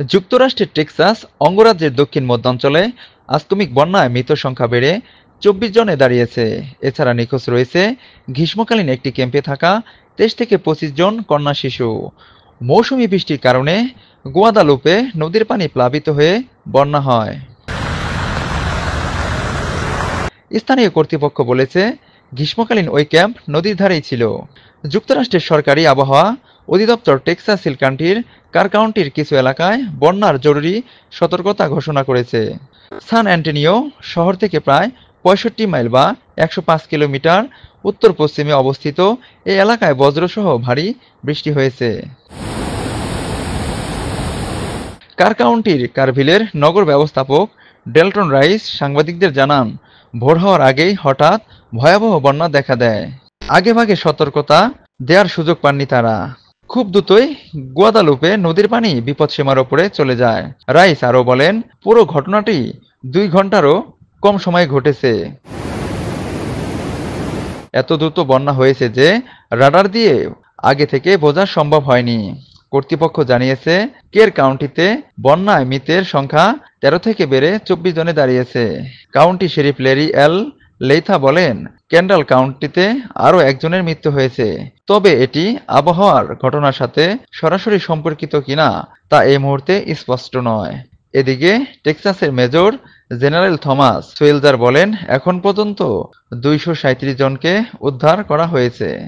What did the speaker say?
যুক্তরাষ্ট্রের টেক্সাস অঙ্গরাজ্যের দক্ষিণ মধ্যাঞ্চলে আকস্মিক বন্যায় মৃত সংখ্যা বেড়ে ২৪ জনে দাঁড়িয়েছে। এছাড়া নিখোঁজ রয়েছে গ্রীষ্মকালীন একটি ক্যাম্পে থাকা ২৩ থেকে ২৫ জন কন্যা শিশু। মৌসুমী বৃষ্টির কারণে গুয়াদালুপে নদীর পানি প্লাবিত হয়ে বন্যা হয়। স্থানীয় কর্তৃপক্ষ বলেছে, গ্রীষ্মকালীন ওই ক্যাম্প নদীর ধারেই ছিল। যুক্তরাষ্ট্রের সরকারি আবহাওয়া অধিদপ্তর টেক্সাস হিল কান্ট্রির কার কাউন্টির কিছু এলাকায় বন্যার জরুরি সতর্কতা ঘোষণা করেছে। সান অ্যান্টোনিও শহর থেকে প্রায় ৬৫ মাইল বা ১০৫ কিলোমিটার উত্তর-পশ্চিমে অবস্থিত এই এলাকায় বজ্রসহ ভারী বৃষ্টি হয়েছে। কার কাউন্টির কারভিলের নগর ব্যবস্থাপক ডেলটন রাইস সাংবাদিকদের জানান, ভোর হওয়ার আগেই হঠাৎ ভয়াবহ বন্যা দেখা দেয়। আগেভাগে সতর্কতা দেওয়ার সুযোগ পাননি তারা। খুব দ্রুতই গুয়াদালুপে নদীর পানি বিপদসীমার ওপরে চলে যায়। রাইস আরও বলেন, পুরো ঘটনাটি ২ ঘন্টারও কম সময়ে ঘটেছে। এত দ্রুত বন্যা হয়েছে যে রাডার দিয়ে আগে থেকে বোঝা সম্ভব হয়নি। কর্তৃপক্ষ জানিয়েছে, কের কাউন্টিতে বন্যায় মৃতের সংখ্যা ১৩ থেকে বেড়ে ২৪ জনে দাঁড়িয়েছে। কাউন্টি শেরিফ ল্যারি এল লেইথা বলেন, কেন্ডাল কাউন্টিতে আরও একজনের মৃত্যু হয়েছে। তবে এটি আবহাওয়ার ঘটনার সাথে সরাসরি সম্পর্কিত কিনা তা এই মুহূর্তে স্পষ্ট নয়। এদিকে টেক্সাসের মেজর জেনারেল থমাস সোয়েলজার বলেন, এখন পর্যন্ত ২৩৭ জনকে উদ্ধার করা হয়েছে।